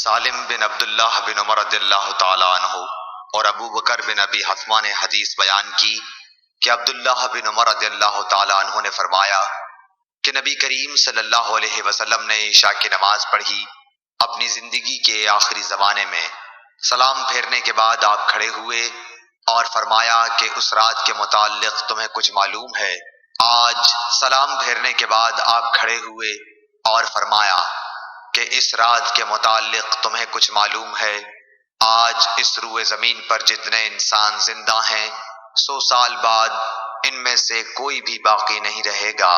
سالم بن عبداللہ بن عمر رضی اللہ تعالی عنہ اور ابو بکر بن ابی حتمہ نے حدیث بیان کی کہ عبداللہ بن عمر رضی اللہ تعالی عنہ نے فرمایا کہ نبی کریم صلی اللہ علیہ وسلم نے عشاء کی نماز پڑھی اپنی زندگی کے آخری زمانے میں۔ سلام پھیرنے کے بعد آپ کھڑے ہوئے اور فرمایا کہ اس رات کے متعلق تمہیں کچھ معلوم ہے؟ آج سلام پھیرنے کے بعد آپ کھڑے ہوئے اور فرمایا کہ اس رات کے متعلق تمہیں کچھ معلوم ہے؟ آج اس روئے زمین پر جتنے انسان زندہ ہیں 100 سال بعد ان میں سے کوئی بھی باقی نہیں رہے گا۔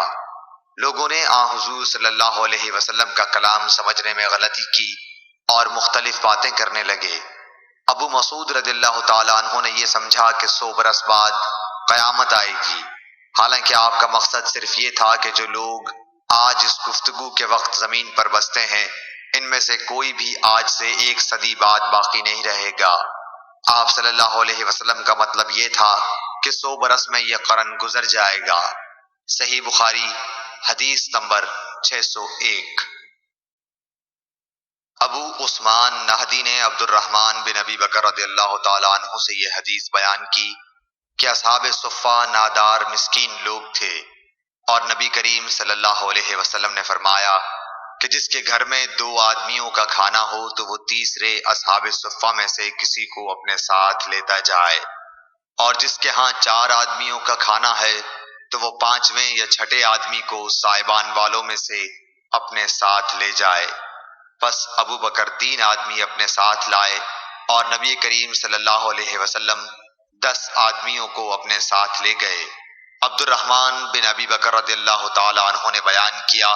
لوگوں نے حضور صلی اللہ علیہ وسلم کا کلام سمجھنے میں غلطی کی اور مختلف باتیں کرنے لگے۔ ابو مسعود رضی اللہ تعالیٰ عنہ نے یہ سمجھا کہ 100 برس بعد قیامت آئے گی، حالانکہ آپ کا مقصد صرف یہ تھا کہ جو لوگ آج اس گفتگو کے وقت زمین پر بستے ہیں ان میں سے کوئی بھی آج سے 1 صدی بعد باقی نہیں رہے گا۔ آپ صلی اللہ علیہ وسلم کا مطلب یہ تھا کہ 100 برس میں یہ قرن گزر جائے گا۔ صحیح بخاری حدیث نمبر 601۔ ابو عثمان نہدی نے عبد الرحمن بن ابی بکر رضی اللہ تعالیٰ عنہ سے یہ حدیث بیان کی کہ اصحاب صفہ نادار مسکین لوگ تھے، اور نبی کریم صلی اللہ علیہ وسلم نے فرمایا کہ جس کے گھر میں 2 آدمیوں کا کھانا ہو تو وہ تیسرے اصحاب صفہ میں سے کسی کو اپنے ساتھ لیتا جائے، اور جس کے ہاں 4 آدمیوں کا کھانا ہے تو وہ 5ویں یا 6 آدمی کو سائبان والوں میں سے اپنے ساتھ لے جائے۔ پس ابو بکر 3 آدمی اپنے ساتھ لائے اور نبی کریم صلی اللہ علیہ وسلم 10 آدمیوں کو اپنے ساتھ لے گئے۔ عبد الرحمن بن ابی بکر رضی اللہ تعالی عنہ نے بیان کیا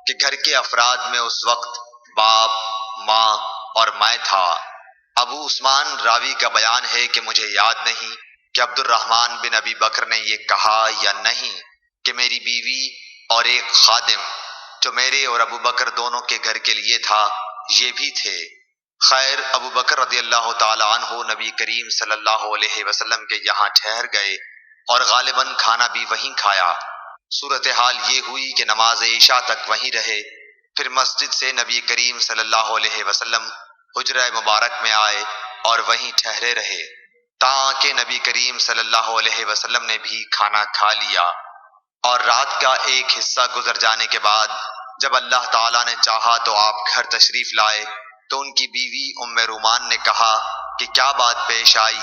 کہ گھر کے افراد میں اس وقت باپ، ماں اور میں تھا۔ ابو عثمان راوی کا بیان ہے کہ مجھے یاد نہیں کہ عبد الرحمن بن ابی بکر نے یہ کہا یا نہیں کہ میری بیوی اور ایک خادم جو میرے اور ابو بکر دونوں کے گھر کے لیے تھا یہ بھی تھے۔ خیر، ابو بکر رضی اللہ تعالی عنہ نبی کریم صلی اللہ علیہ وسلم کے یہاں ٹھہر گئے اور غالباً کھانا بھی وہیں کھایا۔ صورتحال یہ ہوئی کہ نماز عشاء تک وہیں رہے، پھر مسجد سے نبی کریم صلی اللہ علیہ وسلم حجرہ مبارک میں آئے اور وہیں ٹھہرے رہے تاکہ نبی کریم صلی اللہ علیہ وسلم نے بھی کھانا کھا لیا، اور رات کا ایک حصہ گزر جانے کے بعد جب اللہ تعالیٰ نے چاہا تو آپ گھر تشریف لائے تو ان کی بیوی ام رومان نے کہا کہ کیا بات پیش آئی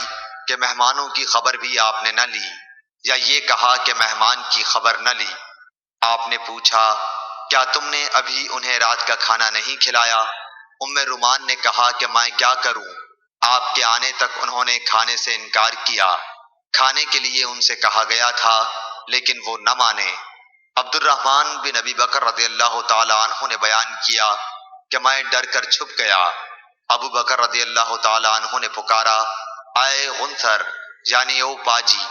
کہ مہمانوں کی خبر بھی آپ نے نہ لی، یا یہ کہا کہ مہمان کی خبر نہ لی؟ آپ نے پوچھا کیا تم نے ابھی انہیں رات کا کھانا نہیں کھلایا؟ ام رومان نے کہا کہ میں کیا کروں، آپ کے آنے تک انہوں نے کھانے سے انکار کیا۔ کھانے کے لیے ان سے کہا گیا تھا لیکن وہ نہ مانے۔ عبد الرحمن بن ابی بکر رضی اللہ تعالی عنہ نے بیان کیا کہ میں ڈر کر چھپ گیا۔ ابو بکر رضی اللہ تعالی عنہ نے پکارا اے غنثر، یعنی او پاجی۔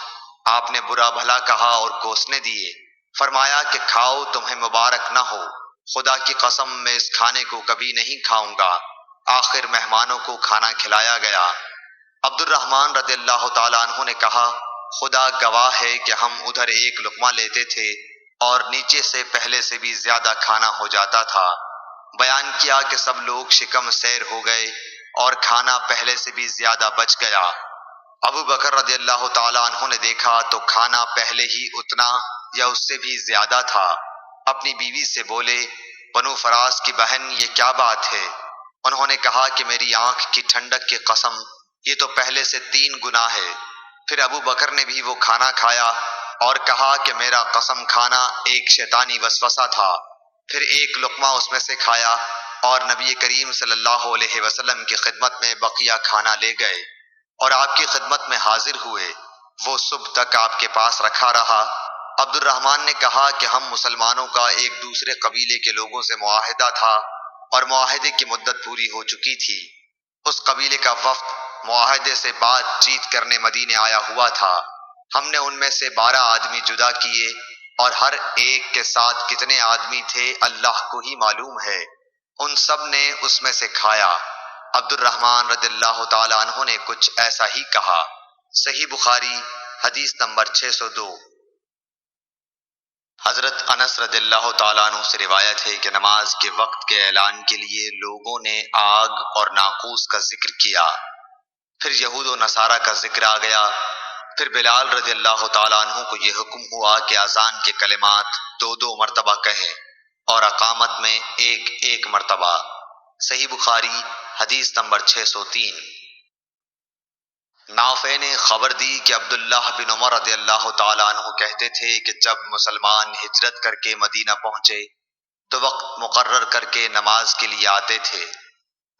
آپ نے برا بھلا کہا اور کوسنے دیے، فرمایا کہ کھاؤ، تمہیں مبارک نہ ہو، خدا کی قسم میں اس کھانے کو کبھی نہیں کھاؤں گا۔ آخر مہمانوں کو کھانا کھلایا گیا۔ عبد الرحمن رضی اللہ تعالی عنہ نے کہا خدا گواہ ہے کہ ہم ادھر ایک لقمہ لیتے تھے اور نیچے سے پہلے سے بھی زیادہ کھانا ہو جاتا تھا۔ بیان کیا کہ سب لوگ شکم سیر ہو گئے اور کھانا پہلے سے بھی زیادہ بچ گیا۔ ابو بکر رضی اللہ تعالی عنہ نے دیکھا تو کھانا پہلے ہی اتنا یا اس سے بھی زیادہ تھا۔ اپنی بیوی سے بولے بنو فراس کی بہن، یہ کیا بات ہے؟ انہوں نے کہا کہ میری آنکھ کی ٹھنڈک کی قسم، یہ تو پہلے سے 3 گنا ہے۔ پھر ابو بکر نے بھی وہ کھانا کھایا اور کہا کہ میرا قسم کھانا ایک شیطانی وسوسہ تھا۔ پھر ایک لقمہ اس میں سے کھایا اور نبی کریم صلی اللہ علیہ وسلم کی خدمت میں بقیہ کھانا لے گئے اور آپ کی خدمت میں حاضر ہوئے۔ وہ صبح تک آپ کے پاس رکھا رہا۔ عبد الرحمن نے کہا کہ ہم مسلمانوں کا ایک دوسرے قبیلے کے لوگوں سے معاہدہ تھا اور معاہدے کی مدت پوری ہو چکی تھی۔ اس قبیلے کا وفد معاہدے سے بات چیت کرنے مدینے آیا ہوا تھا۔ ہم نے ان میں سے 12 آدمی جدا کیے اور ہر ایک کے ساتھ کتنے آدمی تھے اللہ کو ہی معلوم ہے۔ ان سب نے اس میں سے کھایا۔ عبد الرحمن رضی اللہ تعالی عنہ نے کچھ ایسا ہی کہا۔ صحیح بخاری حدیث نمبر 602۔ حضرت انس رضی اللہ تعالیٰ عنہ سے روایت ہے کہ نماز کے وقت کے اعلان کے لیے لوگوں نے آگ اور ناقوس کا ذکر کیا، پھر یہود و نصارہ کا ذکر آ گیا، پھر بلال رضی اللہ تعالیٰ عنہ کو یہ حکم ہوا کہ اذان کے کلمات 2 مرتبہ کہیں اور اقامت میں ایک مرتبہ۔ صحیح بخاری حدیث نمبر 603۔ نافع نے خبر دی کہ عبداللہ بن عمر رضی اللہ تعالیٰ عنہ کہتے تھے کہ جب مسلمان ہجرت کر کے مدینہ پہنچے تو وقت مقرر کر کے نماز کے لیے آتے تھے،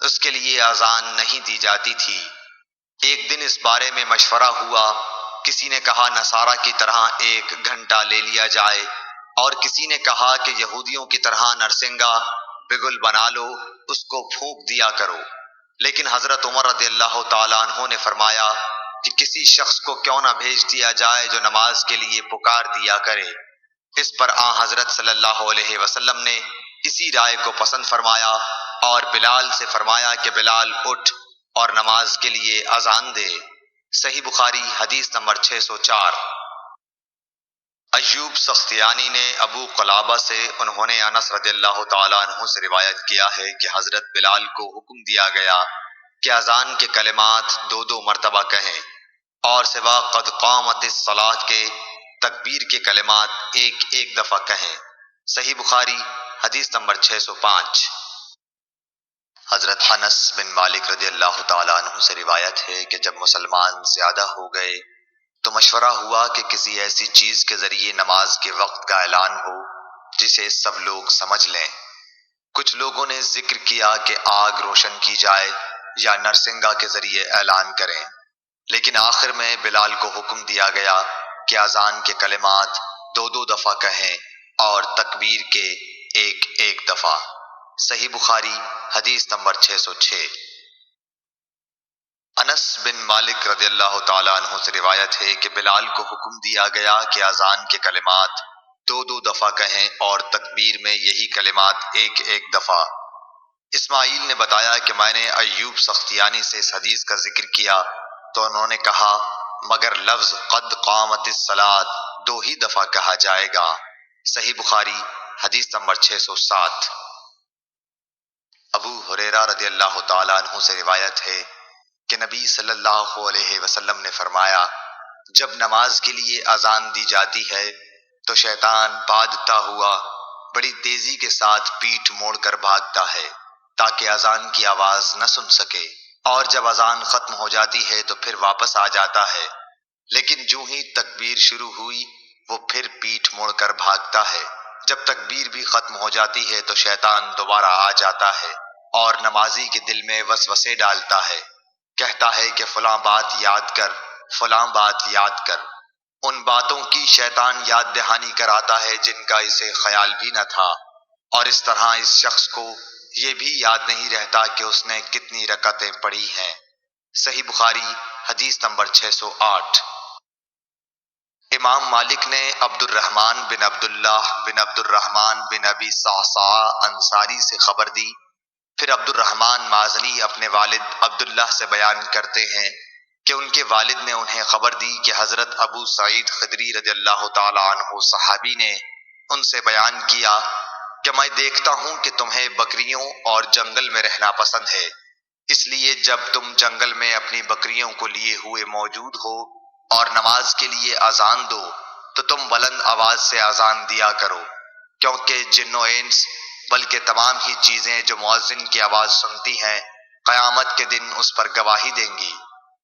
اس کے لیے اذان نہیں دی جاتی تھی۔ ایک دن اس بارے میں مشورہ ہوا، کسی نے کہا نصارہ کی طرح 1 گھنٹہ لے لیا جائے، اور کسی نے کہا کہ یہودیوں کی طرح نرسنگا بگل بنا لو، اس کو پھونک دیا کرو۔ لیکن حضرت عمر رضی اللہ تعالیٰ عنہ نے فرمایا کہ کسی شخص کو کیوں نہ بھیج دیا جائے جو نماز کے لیے پکار دیا کرے۔ اس پر حضرت صلی اللہ علیہ وسلم نے اسی رائے کو پسند فرمایا اور بلال سے فرمایا کہ بلال اٹھ اور نماز کے لیے اذان دے۔ صحیح بخاری حدیث نمبر 604۔ ایوب سختیانی نے ابو قلابہ سے، انہوں نے انس رضی اللہ تعالیٰ عنہ سے روایت کیا ہے کہ حضرت بلال کو حکم دیا گیا کہ اذان کے کلمات 2 مرتبہ کہیں اور سوا قد قامت الصلاۃ کے تکبیر کے کلمات ایک دفعہ کہیں۔ صحیح بخاری حدیث نمبر 605۔ حضرت انس بن مالک رضی اللہ تعالیٰ عنہ سے روایت ہے کہ جب مسلمان زیادہ ہو گئے تو مشورہ ہوا کہ کسی ایسی چیز کے ذریعے نماز کے وقت کا اعلان ہو جسے سب لوگ سمجھ لیں۔ کچھ لوگوں نے ذکر کیا کہ آگ روشن کی جائے یا نرسنگا کے ذریعے اعلان کریں، لیکن آخر میں بلال کو حکم دیا گیا کہ اذان کے کلمات 2 دفعہ کہیں اور تکبیر کے ایک دفعہ۔ صحیح بخاری حدیث نمبر 606۔ انس بن مالک رضی اللہ تعالیٰ عنہ سے روایت ہے کہ بلال کو حکم دیا گیا کہ اذان کے کلمات 2 دفعہ کہیں اور تکبیر میں یہی کلمات ایک دفعہ۔ اسماعیل نے بتایا کہ میں نے ایوب سختیانی سے اس حدیث کا ذکر کیا تو انہوں نے کہا مگر لفظ قد قامت الصلاۃ 2 ہی دفعہ کہا جائے گا۔ صحیح بخاری حدیث نمبر 607۔ ابو ہریرہ رضی اللہ تعالیٰ عنہ سے روایت ہے کہ نبی صلی اللہ علیہ وسلم نے فرمایا جب نماز کے لیے اذان دی جاتی ہے تو شیطان بھاگتا ہوا بڑی تیزی کے ساتھ پیٹھ موڑ کر بھاگتا ہے تاکہ اذان کی آواز نہ سن سکے، اور جب اذان ختم ہو جاتی ہے تو پھر واپس آ جاتا ہے، لیکن جو ہی تکبیر شروع ہوئی وہ پھر پیٹھ موڑ کر بھاگتا ہے۔ جب تکبیر بھی ختم ہو جاتی ہے تو شیطان دوبارہ آ جاتا ہے اور نمازی کے دل میں وسوسے ڈالتا ہے، کہتا ہے کہ فلاں بات یاد کر، فلاں بات یاد کر۔ ان باتوں کی شیطان یاد دہانی کراتا ہے جن کا اسے خیال بھی نہ تھا، اور اس طرح اس شخص کو یہ بھی یاد نہیں رہتا کہ اس نے کتنی رکعتیں پڑھی ہیں۔ صحیح بخاری حدیث نمبر 608۔ امام مالک نے عبد الرحمن بن عبداللہ بن عبد الرحمن بن ابی صعصعہ انصاری سے خبر دی، پھر عبد الرحمن مازنی اپنے والد عبداللہ سے بیان کرتے ہیں کہ ان کے والد نے انہیں خبر دی کہ حضرت ابو سعید خدری رضی اللہ تعالیٰ عنہ صحابی نے ان سے بیان کیا کہ میں دیکھتا ہوں کہ تمہیں بکریوں اور جنگل میں رہنا پسند ہے، اس لیے جب تم جنگل میں اپنی بکریوں کو لیے ہوئے موجود ہو اور نماز کے لیے اذان دو تو تم بلند آواز سے اذان دیا کرو، کیونکہ جن و انس بلکہ تمام ہی چیزیں جو مؤذن کی آواز سنتی ہیں قیامت کے دن اس پر گواہی دیں گی۔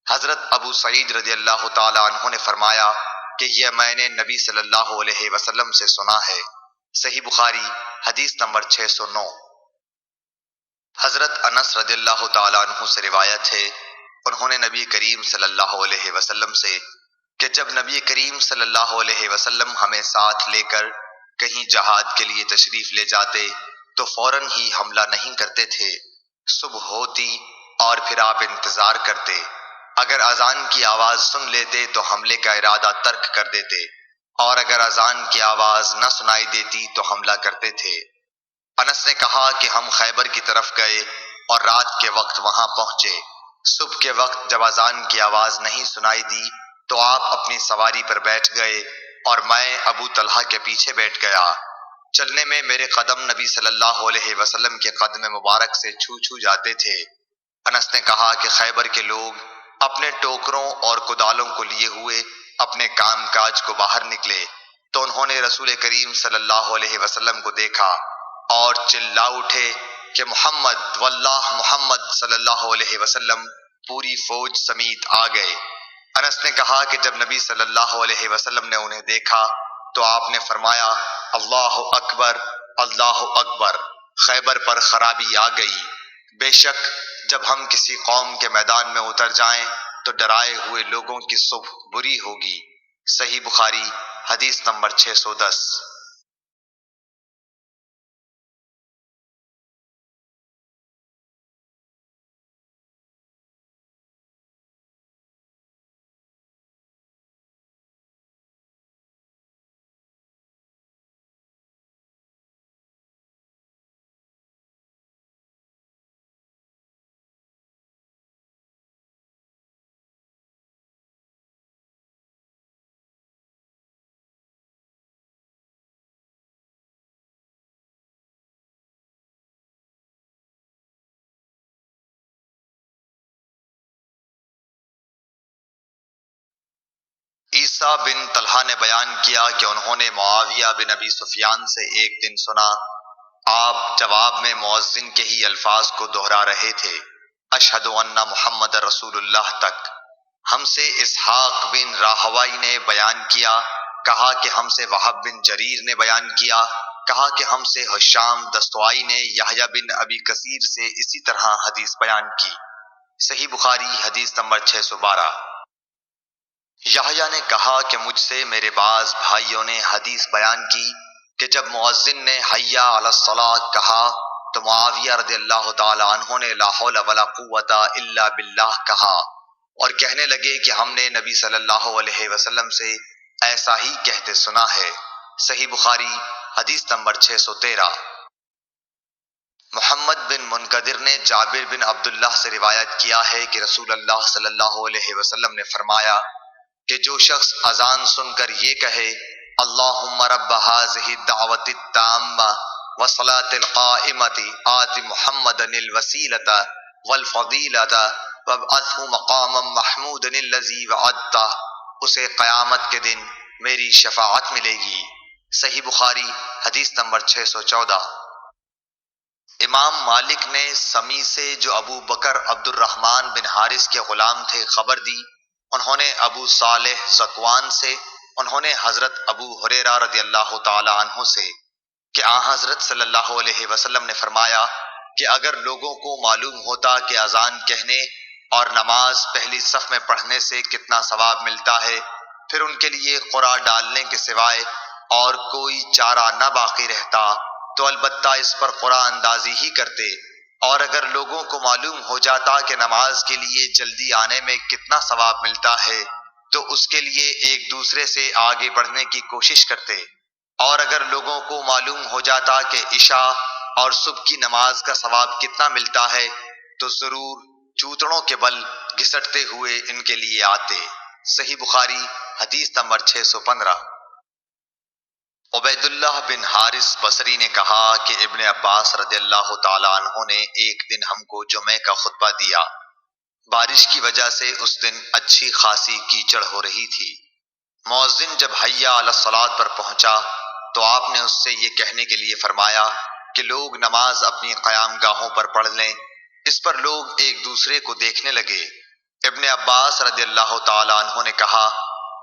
حضرت ابو سعید رضی اللہ تعالیٰ عنہ نے فرمایا کہ یہ میں نے نبی صلی اللہ علیہ وسلم سے سنا ہے۔ صحیح بخاری حدیث نمبر 609۔ حضرت انس رضی اللہ تعالیٰ عنہ سے روایت ہے، انہوں نے نبی کریم صلی اللہ علیہ وسلم سے کہ جب نبی کریم صلی اللہ علیہ وسلم ہمیں ساتھ لے کر کہیں جہاد کے لیے تشریف لے جاتے تو فوراً ہی حملہ نہیں کرتے تھے، صبح ہوتی اور پھر آپ انتظار کرتے، اگر اذان کی آواز سن لیتے تو حملے کا ارادہ ترک کر دیتے، اور اگر اذان کی آواز نہ سنائی دیتی تو حملہ کرتے تھے۔ انس نے کہا کہ ہم خیبر کی طرف گئے اور رات کے وقت وہاں پہنچے، صبح کے وقت جب اذان کی آواز نہیں سنائی دی تو آپ اپنی سواری پر بیٹھ گئے اور میں ابو طلحہ کے پیچھے بیٹھ گیا۔ چلنے میں میرے قدم نبی صلی اللہ علیہ وسلم کے قدم مبارک سے چھو چھو جاتے تھے۔ انس نے کہا کہ خیبر کے لوگ اپنے ٹوکروں اور کدالوں کو لیے ہوئے اپنے کام کاج کو باہر نکلے تو انہوں نے رسول کریم صلی اللہ علیہ وسلم کو دیکھا اور چلا اٹھے کہ محمد واللہ محمد صلی اللہ علیہ وسلم پوری فوج سمیت آ گئے۔ انس نے کہا کہ جب نبی صلی اللہ علیہ وسلم نے انہیں دیکھا تو آپ نے فرمایا اللہ اکبر اللہ اکبر، خیبر پر خرابی آ گئی۔ بے شک جب ہم کسی قوم کے میدان میں اتر جائیں تو ڈرائے ہوئے لوگوں کی صبح بری ہوگی۔ صحیح بخاری حدیث نمبر 610۔ عیسیٰ بن طلحہ نے بیان کیا کہ انہوں نے معاویہ بن ابی سفیان سے ایک دن سنا، آپ جواب میں مؤذن کے ہی الفاظ کو دہرا رہے تھے، اشہد ان محمد رسول اللہ تک۔ ہم سے اسحاق بن راہوائی نے بیان کیا، کہا کہ ہم سے وہب بن جریر نے بیان کیا، کہا کہ ہم سے ہشام دستوائی نے یحییٰ بن ابی کثیر سے اسی طرح حدیث بیان کی۔ صحیح بخاری حدیث نمبر 612۔ یحییٰ نے کہا کہ مجھ سے میرے بعض بھائیوں نے حدیث بیان کی کہ جب مؤذن نے حی علی الصلاۃ کہا تو معاویہ رضی اللہ تعالی عنہ نے لا حول ولا قوت الا باللہ کہا اور کہنے لگے کہ ہم نے نبی صلی اللہ علیہ وسلم سے ایسا ہی کہتے سنا ہے۔ صحیح بخاری حدیث نمبر 613۔ محمد بن منقدر نے جابر بن عبداللہ سے روایت کیا ہے کہ رسول اللہ صلی اللہ علیہ وسلم نے فرمایا کہ جو شخص اذان سن کر یہ کہے اللہم رب ھذہ الدعوۃ التامہ والصلاۃ القائمۃ آت محمدا الوسیلۃ والفضیلۃ وابعثہ مقاما محمودا الذی وعدتہ، اسے قیامت کے دن میری شفاعت ملے گی۔ صحیح بخاری حدیث نمبر 614۔ امام مالک نے سمی سے جو ابو بکر عبد الرحمن بن حارث کے غلام تھے خبر دی، انہوں نے ابو صالح ذکوان سے، انہوں نے حضرت ابو ہریرہ رضی اللہ تعالی عنہ سے کہ آن حضرت صلی اللہ علیہ وسلم نے فرمایا کہ اگر لوگوں کو معلوم ہوتا کہ اذان کہنے اور نماز پہلی صف میں پڑھنے سے کتنا ثواب ملتا ہے، پھر ان کے لیے قرعہ ڈالنے کے سوائے اور کوئی چارہ نہ باقی رہتا تو البتہ اس پر قرعہ اندازی ہی کرتے، اور اگر لوگوں کو معلوم ہو جاتا کہ نماز کے لیے جلدی آنے میں کتنا ثواب ملتا ہے تو اس کے لیے ایک دوسرے سے آگے بڑھنے کی کوشش کرتے، اور اگر لوگوں کو معلوم ہو جاتا کہ عشاء اور صبح کی نماز کا ثواب کتنا ملتا ہے تو ضرور چوتڑوں کے بل گھسٹتے ہوئے ان کے لیے آتے۔ صحیح بخاری حدیث نمبر 615۔ عبید اللہ بن حارث بصری نے کہا کہ ابن عباس رضی اللہ تعالی عنہ نے ایک دن ہم کو جمعے کا خطبہ دیا۔ بارش کی وجہ سے اس دن اچھی خاصی کیچڑ ہو رہی تھی۔ مؤذن جب حی علی الصلاۃ پر پہنچا تو آپ نے اس سے یہ کہنے کے لیے فرمایا کہ لوگ نماز اپنی قیام گاہوں پر پڑھ لیں۔ اس پر لوگ ایک دوسرے کو دیکھنے لگے۔ ابن عباس رضی اللہ تعالی عنہ نے کہا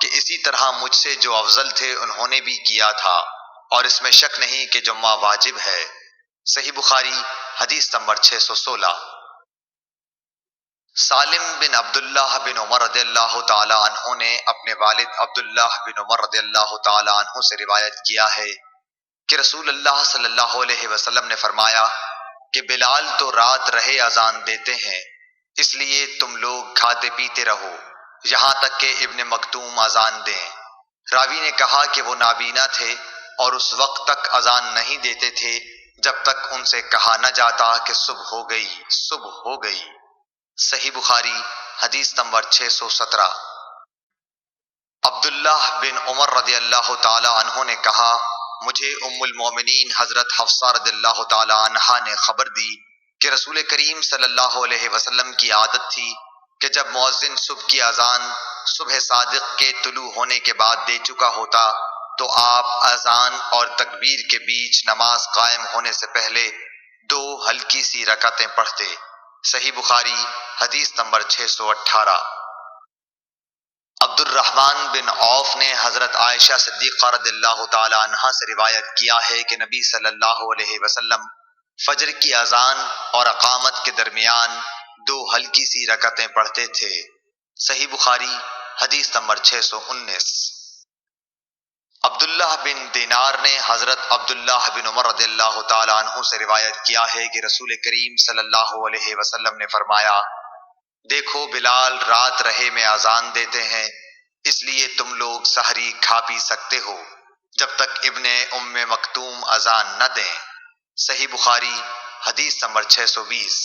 کہ اسی طرح مجھ سے جو افضل تھے انہوں نے بھی کیا تھا، اور اس میں شک نہیں کہ جمعہ واجب ہے۔ صحیح بخاری حدیث نمبر 616۔ سالم بن عبداللہ بن عمر رضی اللہ تعالی عنہ نے اپنے والد عبداللہ بن عمر رضی اللہ تعالی عنہ سے روایت کیا ہے کہ رسول اللہ صلی اللہ علیہ وسلم نے فرمایا کہ بلال تو رات رہے اذان دیتے ہیں، اس لیے تم لوگ کھاتے پیتے رہو یہاں تک کہ ابن مکتوم اذان دیں۔ راوی نے کہا کہ وہ نابینا تھے اور اس وقت تک اذان نہیں دیتے تھے جب تک ان سے کہا نہ جاتا کہ صبح ہو گئی، صبح ہو گئی۔ صحیح بخاری حدیث نمبر 617۔ عبداللہ بن عمر رضی اللہ تعالی عنہ نے کہا، مجھے ام المومنین حضرت حفصہ رضی اللہ تعالی عنہا نے خبر دی کہ رسول کریم صلی اللہ علیہ وسلم کی عادت تھی کہ جب مؤذن صبح کی اذان صبح صادق کے طلوع ہونے کے بعد دے چکا ہوتا تو آپ اذان اور تکبیر کے بیچ نماز قائم ہونے سے پہلے 2 ہلکی سی رکعتیں پڑھتے۔ صحیح بخاری حدیث نمبر 618۔ عبد الرحمن بن عوف نے حضرت عائشہ صدیقہ رضی اللہ تعالی عنہا سے روایت کیا ہے کہ نبی صلی اللہ علیہ وسلم فجر کی اذان اور اقامت کے درمیان 2 ہلکی سی رکعتیں پڑھتے تھے۔ صحیح بخاری حدیث نمبر 619۔ عبداللہ بن دینار نے حضرت عبداللہ بن عمر رضی اللہ تعالی عنہ سے روایت کیا ہے کہ رسول کریم صلی اللہ علیہ وسلم نے فرمایا، دیکھو بلال رات رہے میں اذان دیتے ہیں، اس لیے تم لوگ سحری کھا پی سکتے ہو جب تک ابن ام مکتوم اذان نہ دیں۔ صحیح بخاری حدیث نمبر 620۔